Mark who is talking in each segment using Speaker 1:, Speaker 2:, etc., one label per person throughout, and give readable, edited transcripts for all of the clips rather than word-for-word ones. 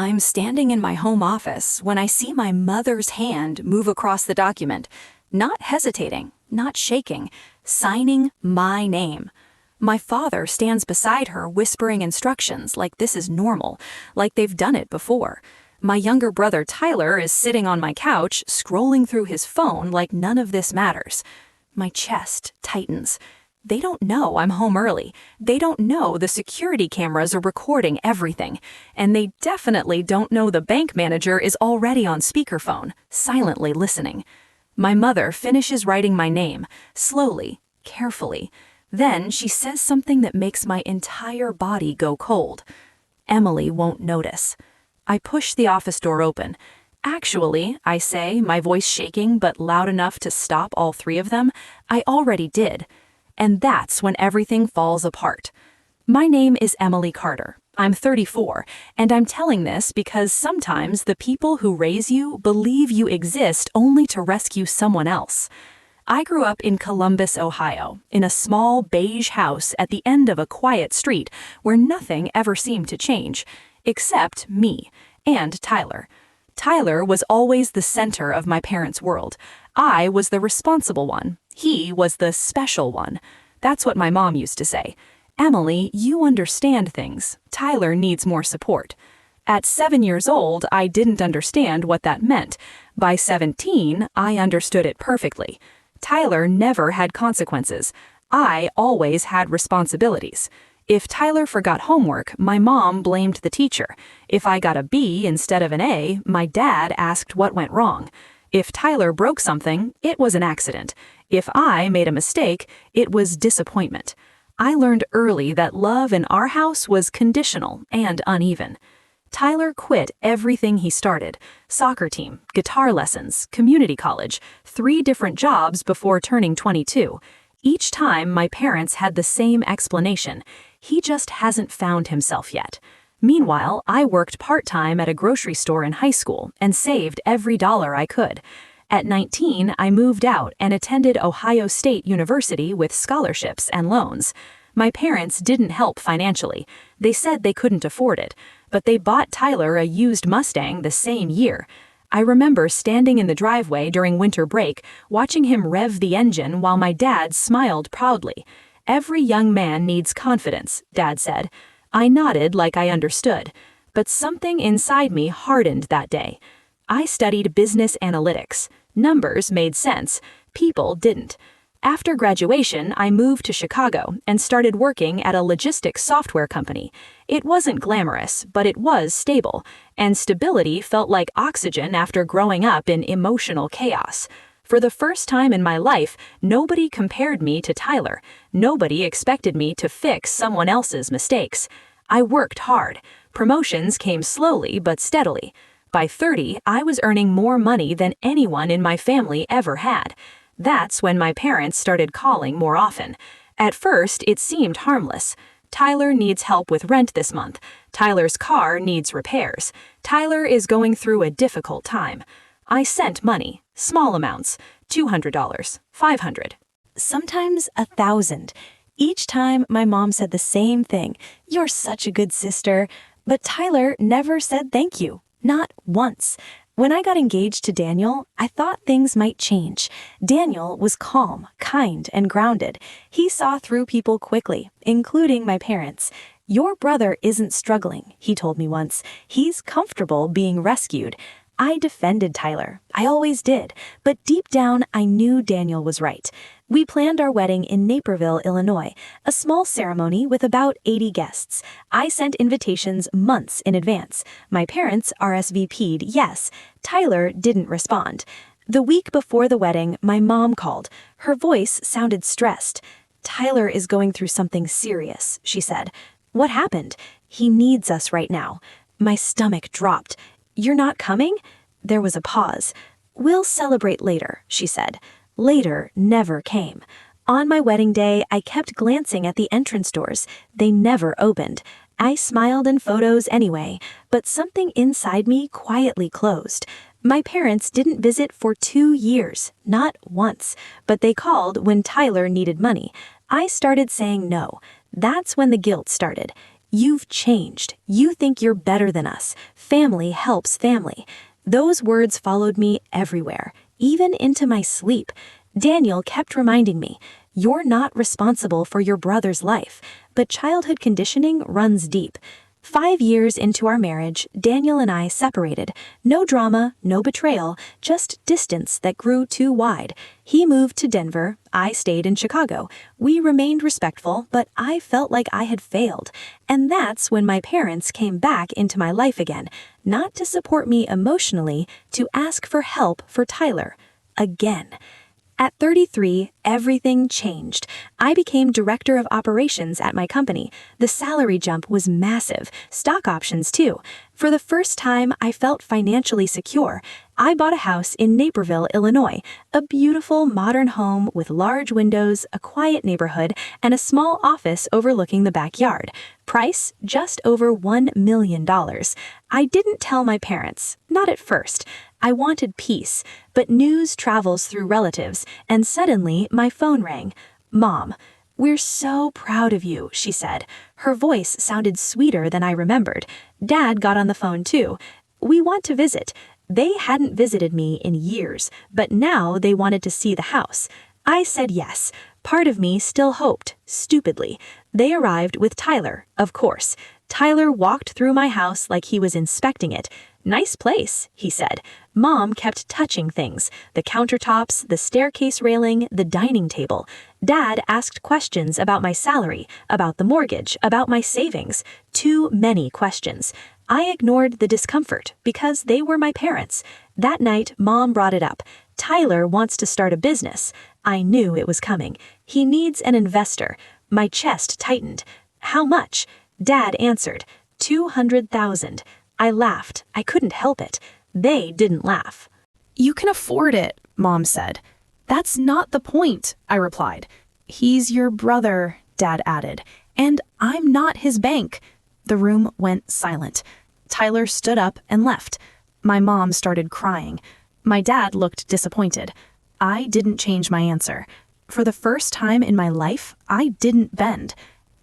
Speaker 1: I'm standing in my home office when I see my mother's hand move across the document, not hesitating, not shaking, signing my name. My father stands beside her whispering instructions like this is normal, like they've done it before. My younger brother Tyler is sitting on my couch, scrolling through his phone like none of this matters. My chest tightens. They don't know I'm home early. They don't know the security cameras are recording everything. And they definitely don't know the bank manager is already on speakerphone, silently listening. My mother finishes writing my name, slowly, carefully. Then she says something that makes my entire body go cold. Emily won't notice. I push the office door open. Actually, I say, my voice shaking but loud enough to stop all three of them, I already did. And that's when everything falls apart. My name is Emily Carter. I'm 34, and I'm telling this because sometimes the people who raise you believe you exist only to rescue someone else. I grew up in Columbus, Ohio, in a small beige house at the end of a quiet street where nothing ever seemed to change, except me and Tyler. Tyler was always the center of my parents' world. I was the responsible one. He was the special one. That's what my mom used to say. Emily, you understand things. Tyler needs more support. At 7 years old, I didn't understand what that meant. By 17, I understood it perfectly. Tyler never had consequences. I always had responsibilities. If Tyler forgot homework, my mom blamed the teacher. If I got a B instead of an A, my dad asked what went wrong. If Tyler broke something, it was an accident. If I made a mistake, it was disappointment. I learned early that love in our house was conditional and uneven. Tyler quit everything he started: soccer team, guitar lessons, community college, 3 different jobs before turning 22. Each time my parents had the same explanation: he just hasn't found himself yet. Meanwhile, I worked part-time at a grocery store in high school and saved every dollar I could. At 19, I moved out and attended Ohio State University with scholarships and loans. My parents didn't help financially. They said they couldn't afford it, but they bought Tyler a used Mustang the same year. I remember standing in the driveway during winter break, watching him rev the engine while my dad smiled proudly. Every young man needs confidence, Dad said. I nodded like I understood, but something inside me hardened that day. I studied business analytics. Numbers made sense. People didn't. After graduation, I moved to Chicago and started working at a logistics software company. It wasn't glamorous, but it was stable, and stability felt like oxygen after growing up in emotional chaos. For the first time in my life, nobody compared me to Tyler. Nobody expected me to fix someone else's mistakes. I worked hard. Promotions came slowly but steadily. By 30, I was earning more money than anyone in my family ever had. That's when my parents started calling more often. At first, it seemed harmless. Tyler needs help with rent this month. Tyler's car needs repairs. Tyler is going through a difficult time. I sent money, small amounts, $200, $500, sometimes $1,000. Each time my mom said the same thing: "You're such a good sister." But Tyler never said thank you, not once. When I got engaged to Daniel, I thought things might change. Daniel was calm, kind, and grounded. He saw through people quickly, including my parents. "Your brother isn't struggling," he told me once. "He's comfortable being rescued." I defended Tyler. I always did. But deep down, I knew Daniel was right. We planned our wedding in Naperville, Illinois, a small ceremony with about 80 guests. I sent invitations months in advance. My parents RSVP'd yes. Tyler didn't respond. The week before the wedding, my mom called. Her voice sounded stressed. "Tyler is going through something serious," she said. "What happened?" "He needs us right now." My stomach dropped. "You're not coming?" There was a pause. "We'll celebrate later," she said. Later never came. On my wedding day, I kept glancing at the entrance doors. They never opened. I smiled in photos anyway, but something inside me quietly closed. My parents didn't visit for 2 years, not once, but they called when Tyler needed money. I started saying no. That's when the guilt started. "You've changed. You think you're better than us. Family helps family." Those words followed me everywhere, even into my sleep. Daniel kept reminding me, "You're not responsible for your brother's life," but childhood conditioning runs deep. 5 years into our marriage, Daniel and I separated. No drama, no betrayal, just distance that grew too wide. He moved to Denver, I stayed in Chicago. We remained respectful, but I felt like I had failed. And that's when my parents came back into my life again, not to support me emotionally, to ask for help for Tyler. Again. At 33, everything changed. I became director of operations at my company. The salary jump was massive, stock options too. For the first time, I felt financially secure. I bought a house in Naperville, Illinois, a beautiful modern home with large windows, a quiet neighborhood, and a small office overlooking the backyard. Price, just over $1 million. I didn't tell my parents, not at first. I wanted peace, but news travels through relatives, and suddenly my phone rang. "Mom, we're so proud of you," she said. Her voice sounded sweeter than I remembered. Dad got on the phone too. "We want to visit." They hadn't visited me in years, but now they wanted to see the house. I said yes. Part of me still hoped, stupidly. They arrived with Tyler, of course. Tyler walked through my house like he was inspecting it. "Nice place," he said. Mom kept touching things, the countertops, the staircase railing, the dining table. Dad asked questions about my salary, about the mortgage, about my savings. Too many questions. I ignored the discomfort because they were my parents. That night, Mom brought it up. "Tyler wants to start a business." I knew it was coming. "He needs an investor." My chest tightened. "How much?" Dad answered, $200,000. I laughed. I couldn't help it. They didn't laugh.
Speaker 2: "You can afford it," Mom said. "That's not the point," I replied. "He's your brother," Dad added, "and I'm not his bank." The room went silent. Tyler stood up and left. My mom started crying. My dad looked disappointed. I didn't change my answer. For the first time in my life, I didn't bend.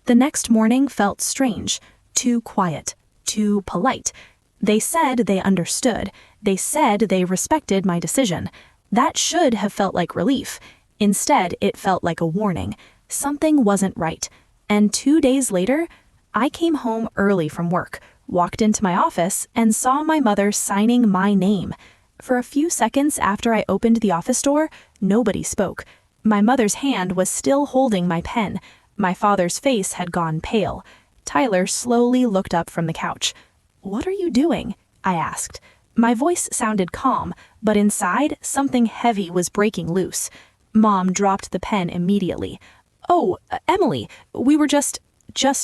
Speaker 2: The next morning felt strange, too quiet, too polite. They said they understood. They said they respected my decision. That should have felt like relief. Instead, it felt like a warning. Something wasn't right. And 2 days later, I came home early from work, walked into my office, and saw my mother signing my name. For a few seconds after I opened the office door, nobody spoke. My mother's hand was still holding my pen. My father's face had gone pale. Tyler slowly looked up from the couch. "What are you doing?" I asked. My voice sounded calm, but inside, something heavy was breaking loose. Mom dropped the pen immediately. "Oh, Emily, we were just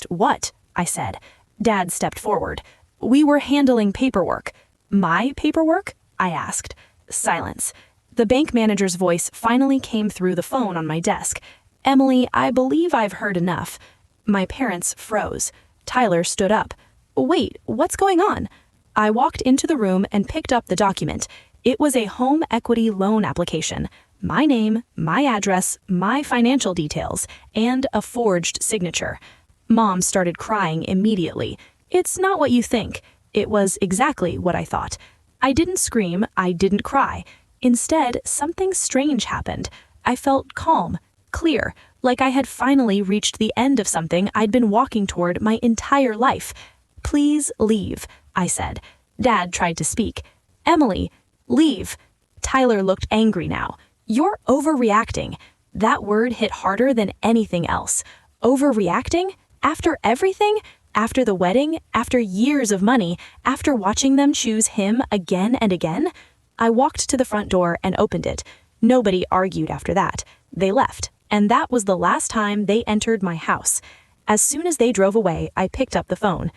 Speaker 2: what?" I said. Dad stepped forward. "We were handling paperwork." "My paperwork?" I asked. Silence. The bank manager's voice finally came through the phone on my desk. "Emily, I believe I've heard enough." My parents froze. Tyler stood up. "Wait, what's going on?" I walked into the room and picked up the document. It was a home equity loan application. My name, my address, my financial details, and a forged signature. Mom started crying immediately. "It's not what you think." It was exactly what I thought. I didn't scream, I didn't cry. Instead, something strange happened. I felt calm, clear, like I had finally reached the end of something I'd been walking toward my entire life. "Please leave," I said. Dad tried to speak. "Emily, leave." Tyler looked angry now. "You're overreacting." That word hit harder than anything else. Overreacting? After everything? After the wedding? After years of money? After watching them choose him again and again? I walked to the front door and opened it. Nobody argued after that. They left, and that was the last time they entered my house. As soon as they drove away, I picked up the phone.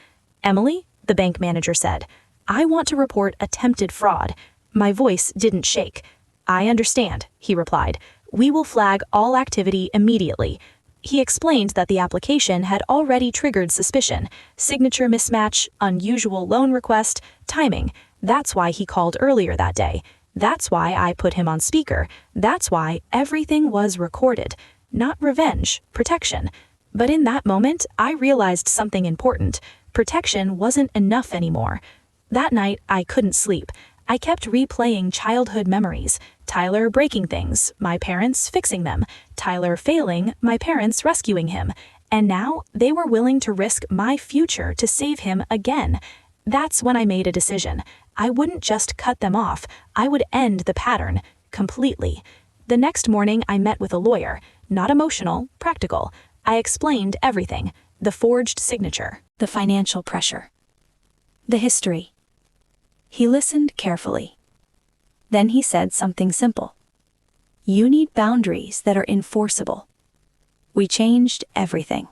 Speaker 2: "Emily," the bank manager said, "I want to report attempted fraud." My voice didn't shake. "I understand," he replied. "We will flag all activity immediately." He explained that the application had already triggered suspicion. Signature mismatch, unusual loan request, timing. That's why he called earlier that day. That's why I put him on speaker. That's why everything was recorded. Not revenge, protection. But in that moment, I realized something important. Protection wasn't enough anymore. That night, I couldn't sleep. I kept replaying childhood memories. Tyler breaking things, my parents fixing them. Tyler failing, my parents rescuing him. And now, they were willing to risk my future to save him again. That's when I made a decision. I wouldn't just cut them off. I would end the pattern completely. The next morning, I met with a lawyer. Not emotional, practical. I explained everything. The forged signature.
Speaker 1: The financial pressure. The history. He listened carefully. Then he said something simple. You need boundaries that are enforceable. We changed everything.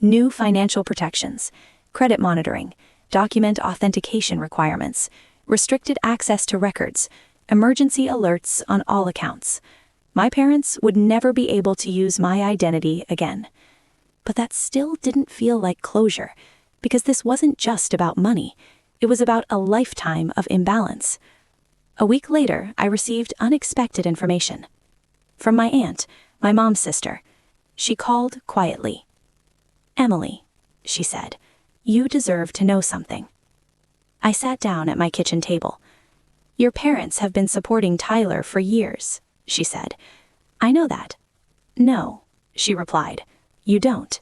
Speaker 1: New financial protections, credit monitoring, document authentication requirements, restricted access to records, emergency alerts on all accounts. My parents would never be able to use my identity again. But that still didn't feel like closure, because this wasn't just about money. It was about a lifetime of imbalance. A week later, I received unexpected information. From my aunt, my mom's sister. She called quietly. Emily, she said, you deserve to know something. I sat down at my kitchen table. Your parents have been supporting Tyler for years, she said. I know that. No, she replied. You don't.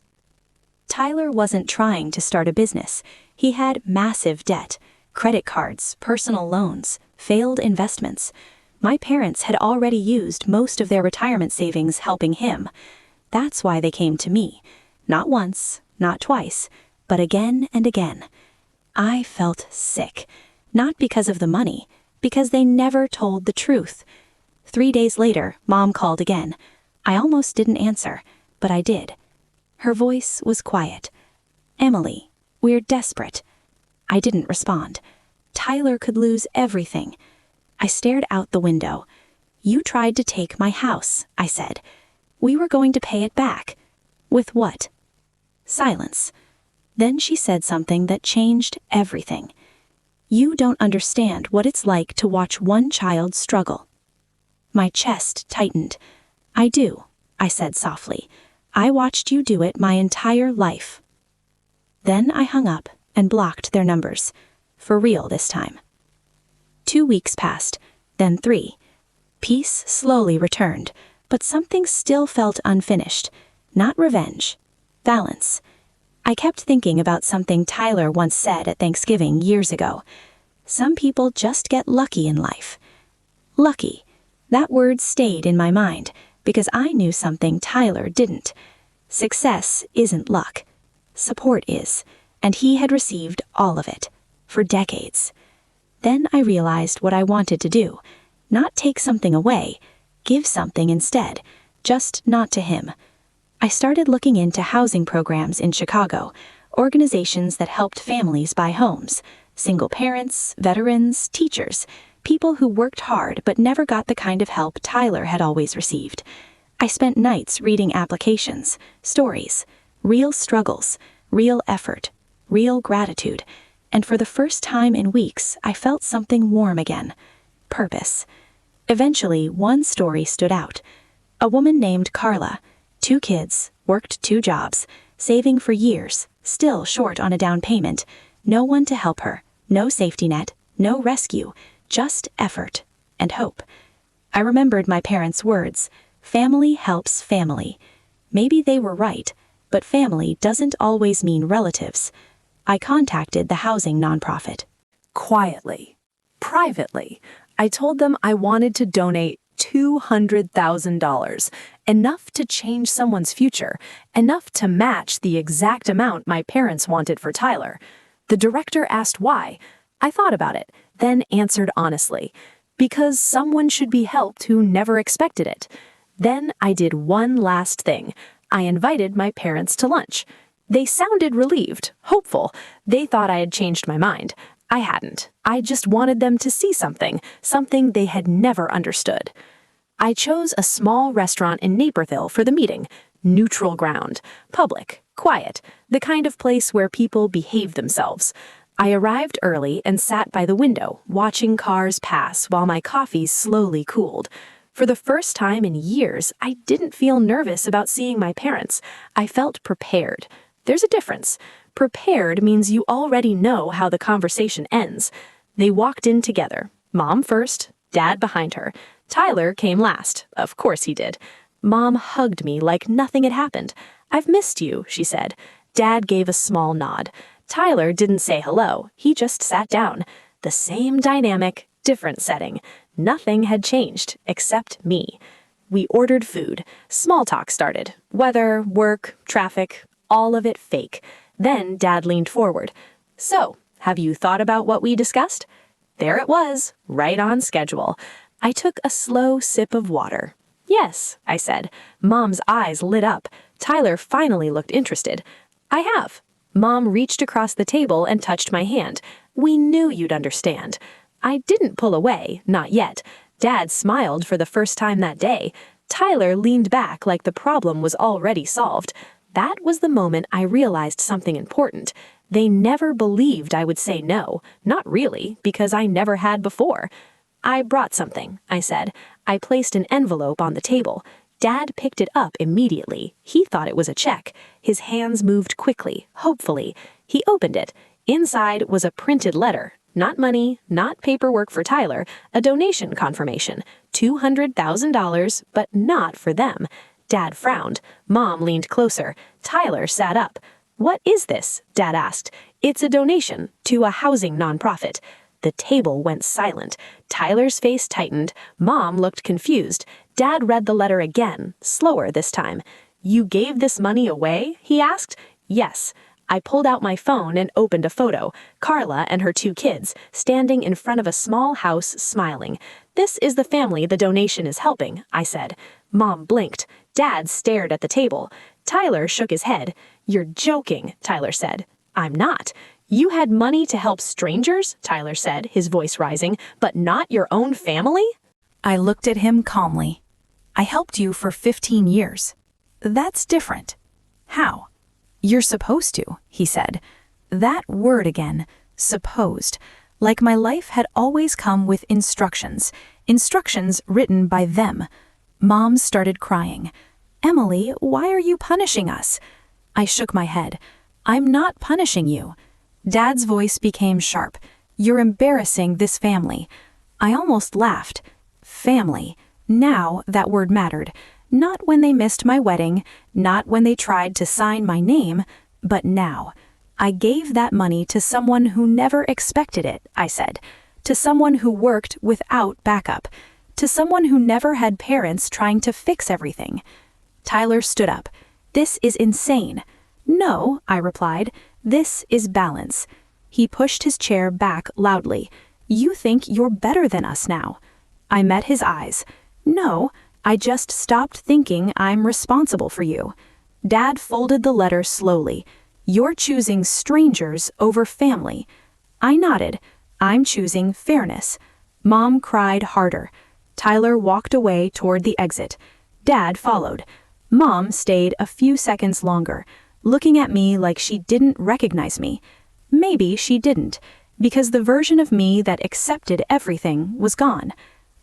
Speaker 1: Tyler wasn't trying to start a business. He had massive debt, credit cards, personal loans, failed investments. My parents had already used most of their retirement savings helping him. That's why they came to me. Not once, not twice, but again and again. I felt sick, not because of the money, because they never told the truth. 3 days later, Mom called again. I almost didn't answer, but I did. Her voice was quiet. Emily, we're desperate. I didn't respond. Tyler could lose everything. I stared out the window. You tried to take my house, I said. We were going to pay it back. With what? Silence. Then she said something that changed everything. You don't understand what it's like to watch one child struggle. My chest tightened. I do, I said softly. I watched you do it my entire life. Then I hung up and blocked their numbers. For real this time. 2 weeks passed, then 3. Peace slowly returned, but something still felt unfinished. Not revenge. Balance. I kept thinking about something Tyler once said at Thanksgiving years ago. Some people just get lucky in life. Lucky. That word stayed in my mind because I knew something Tyler didn't. Success isn't luck. Support is, and he had received all of it, for decades. Then I realized what I wanted to do. Not take something away, give something instead, just not to him. I started looking into housing programs in Chicago, organizations that helped families buy homes, single parents, veterans, teachers, people who worked hard but never got the kind of help Tyler had always received. I spent nights reading applications, stories, real struggles, real effort, real gratitude, and for the first time in weeks, I felt something warm again. Purpose. Eventually, one story stood out. A woman named Carla, 2 kids, worked 2 jobs, saving for years, still short on a down payment, no one to help her, no safety net, no rescue, just effort and hope. I remembered my parents' words, family helps family. Maybe they were right, but family doesn't always mean relatives. I contacted the housing nonprofit.
Speaker 2: Quietly, privately, I told them I wanted to donate $200,000, enough to change someone's future, enough to match the exact amount my parents wanted for Tyler. The director asked why. I thought about it, then answered honestly, because someone should be helped who never expected it. Then I did one last thing. I invited my parents to lunch. They sounded relieved, hopeful. They thought I had changed my mind. I hadn't. I just wanted them to see something they had never understood. I chose a small restaurant in Naperville for the meeting. Neutral ground, public, quiet, the kind of place where people behave themselves. I arrived early and sat by the window, watching cars pass while my coffee slowly cooled.
Speaker 1: For the first time in years, I didn't feel nervous about seeing my parents. I felt prepared. There's a difference. Prepared means you already know how the conversation ends. They walked in together. Mom first, Dad behind her. Tyler came last. Of course he did. Mom hugged me like nothing had happened. "I've missed you," she said. Dad gave a small nod. Tyler didn't say hello. He just sat down. The same dynamic, different setting. Nothing had changed, except me. We ordered food. Small talk started. Weather, work, traffic, all of it fake. Then Dad leaned forward. "So, have you thought about what we discussed?" There it was, right on schedule. I took a slow sip of water. "Yes," I said. Mom's eyes lit up. Tyler finally looked interested. "I have." Mom reached across the table and touched my hand. "We knew you'd understand." I didn't pull away, not yet. Dad smiled for the first time that day. Tyler leaned back like the problem was already solved. That was the moment I realized something important. They never believed I would say no. Not really, because I never had before. "I brought something," I said. I placed an envelope on the table. Dad picked it up immediately. He thought it was a check. His hands moved quickly, hopefully. He opened it. Inside was a printed letter. Not money, not paperwork for Tyler, a donation confirmation. $200,000, but not for them. Dad frowned. Mom leaned closer. Tyler sat up. "What is this?" Dad asked. "It's a donation to a housing nonprofit." The table went silent. Tyler's face tightened. Mom looked confused. Dad read the letter again, slower this time. "You gave this money away?" he asked. "Yes." I pulled out my phone and opened a photo. Carla and her 2 kids, standing in front of a small house, smiling. "This is the family the donation is helping," I said. Mom blinked. Dad stared at the table. Tyler shook his head. "You're joking," Tyler said. "I'm not." "You had money to help strangers," Tyler said, his voice rising, "but not your own family?"
Speaker 2: I looked at him calmly. "I helped you for 15 years. That's different." "How?" "You're supposed to," he said. That word again, supposed. Like my life had always come with instructions. Instructions written by them. Mom started crying. "Emily, why are you punishing us?" I shook my head. "I'm not punishing you." Dad's voice became sharp. "You're embarrassing this family." I almost laughed. Family. Now that word mattered. Not when they missed my wedding, not when they tried to sign my name, but now. I gave that money to someone who never expected it, I said. To someone who worked without backup. To someone who never had parents trying to fix everything. Tyler stood up. "This is insane." "No," I replied. "This is balance." He pushed his chair back loudly. "You think you're better than us now." I met his eyes. "No, I just stopped thinking I'm responsible for you." Dad folded the letter slowly. "You're choosing strangers over family." I nodded. "I'm choosing fairness." Mom cried harder. Tyler walked away toward the exit. Dad followed. Mom stayed a few seconds longer, looking at me like she didn't recognize me. Maybe she didn't, because the version of me that accepted everything was gone.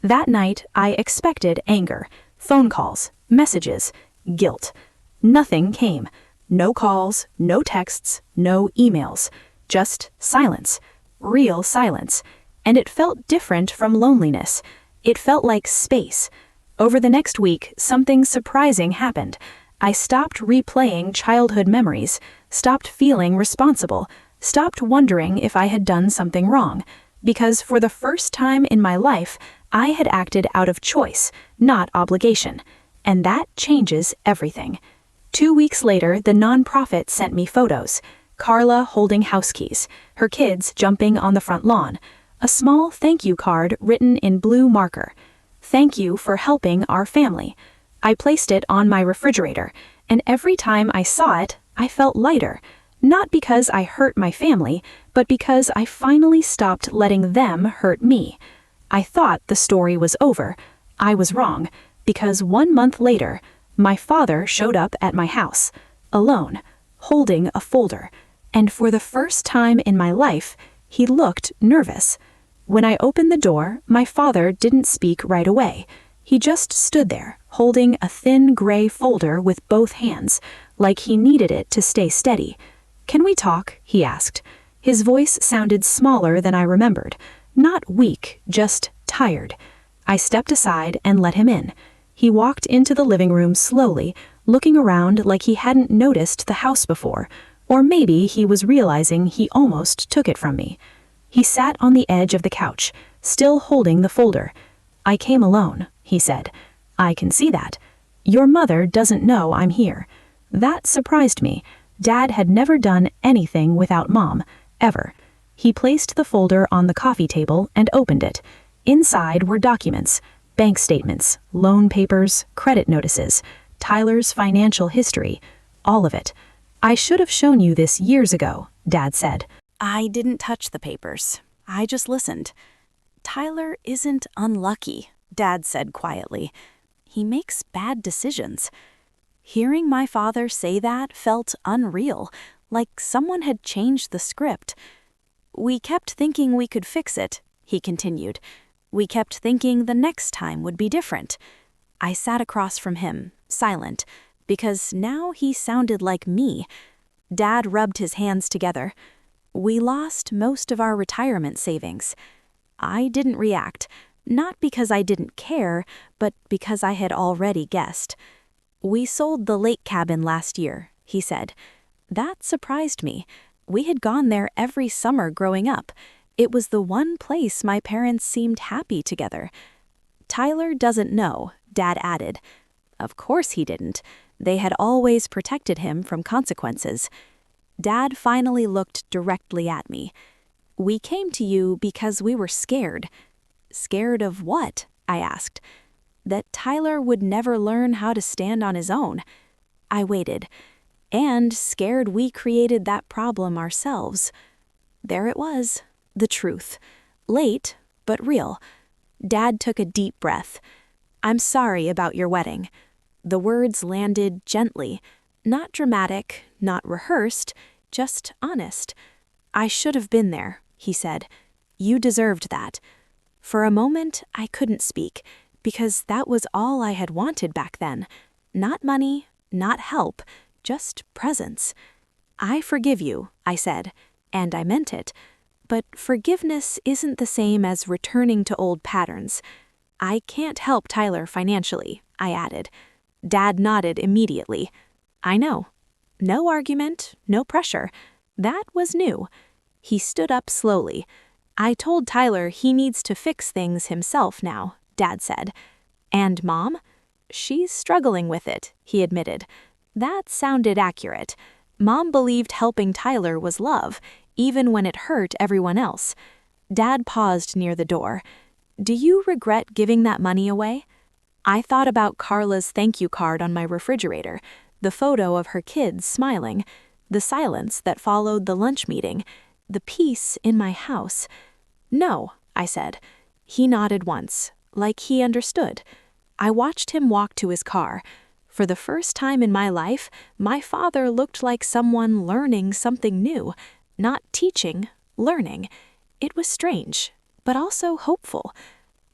Speaker 2: That night, I expected anger, phone calls, messages, guilt. Nothing came. No calls, no texts, no emails. Just silence. Real silence. And it felt different from loneliness. It felt like space. Over the next week, something surprising happened. I stopped replaying childhood memories, stopped feeling responsible, stopped wondering if I had done something wrong. Because for the first time in my life, I had acted out of choice, not obligation. And that changes everything. 2 weeks later, the nonprofit sent me photos. Carla holding house keys, her kids jumping on the front lawn. A small thank you card written in blue marker. "Thank you for helping our family." I placed it on my refrigerator, and every time I saw it, I felt lighter. Not because I hurt my family, but because I finally stopped letting them hurt me. I thought the story was over. I was wrong, because 1 month later, my father showed up at my house, alone, holding a folder, and for the first time in my life, he looked nervous. When I opened the door, my father didn't speak right away. He just stood there, holding a thin gray folder with both hands, like he needed it to stay steady. "Can we talk?" he asked. His voice sounded smaller than I remembered. Not weak, just tired. I stepped aside and let him in. He walked into the living room slowly, looking around like he hadn't noticed the house before, or maybe he was realizing he almost took it from me. He sat on the edge of the couch, still holding the folder. "I came alone," he said. "I can see that. Your mother doesn't know I'm here." That surprised me. Dad had never done anything without Mom, ever. He placed the folder on the coffee table and opened it. Inside were documents, bank statements, loan papers, credit notices, Tyler's financial history, all of it. "I should have shown you this years ago," Dad said.
Speaker 1: I didn't touch the papers. I just listened. "Tyler isn't unlucky," Dad said quietly. "He makes bad decisions." Hearing my father say that felt unreal, like someone had changed the script. "We kept thinking we could fix it," he continued. "We kept thinking the next time would be different." I sat across from him, silent, because now he sounded like me. Dad rubbed his hands together. "We lost most of our retirement savings." I didn't react, not because I didn't care, but because I had already guessed. "We sold the lake cabin last year," he said. That surprised me. We had gone there every summer growing up. It was the one place my parents seemed happy together. "Tyler doesn't know," Dad added. Of course he didn't. They had always protected him from consequences. Dad finally looked directly at me. "We came to you because we were scared." "Scared of what?" I asked. "That Tyler would never learn how to stand on his own." I waited. "And scared we created that problem ourselves." There it was, the truth. Late, but real. Dad took a deep breath. "I'm sorry about your wedding." The words landed gently, not dramatic, not rehearsed, just honest. "I should have been there," he said. "You deserved that." For a moment, I couldn't speak, because that was all I had wanted back then. Not money, not help, just presence. "I forgive you," I said, and I meant it. But forgiveness isn't the same as returning to old patterns. "I can't help Tyler financially," I added. Dad nodded immediately. "I know." No argument, no pressure. That was new. He stood up slowly. "I told Tyler he needs to fix things himself now," Dad said. "And Mom?" "She's struggling with it," he admitted. That sounded accurate. Mom believed helping Tyler was love, even when it hurt everyone else. Dad paused near the door. "Do you regret giving that money away?" I thought about Carla's thank you card on my refrigerator, the photo of her kids smiling, the silence that followed the lunch meeting, the peace in my house. "No," I said. He nodded once, like he understood. I watched him walk to his car. For the first time in my life, my father looked like someone learning something new, not teaching, learning. It was strange, but also hopeful.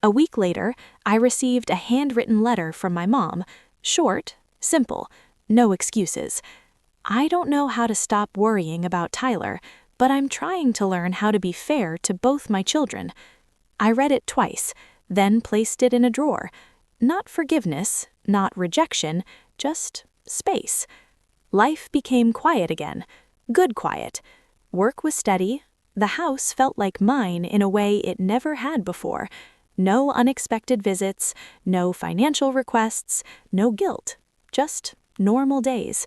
Speaker 1: A week later, I received a handwritten letter from my mom, short, simple, no excuses. "I don't know how to stop worrying about Tyler, but I'm trying to learn how to be fair to both my children." I read it twice, then placed it in a drawer. Not forgiveness, not rejection, just space. Life became quiet again, good quiet. Work was steady. The house felt like mine in a way it never had before. No unexpected visits, no financial requests, no guilt, just normal days.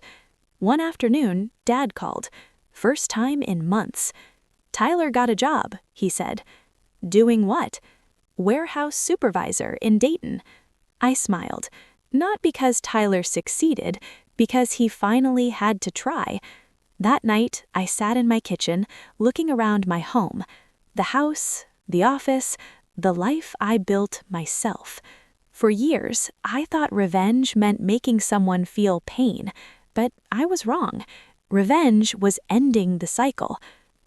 Speaker 1: One afternoon, Dad called. First time in months. "Tyler got a job," he said. "Doing what?" "Warehouse supervisor in Dayton." I smiled, not because Tyler succeeded, because he finally had to try. That night, I sat in my kitchen, looking around my home. The house, the office, the life I built myself. For years, I thought revenge meant making someone feel pain, but I was wrong. Revenge was ending the cycle.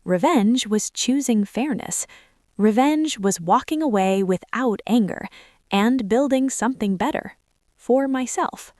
Speaker 1: Revenge was choosing fairness. Revenge was walking away without anger. and building something better for myself.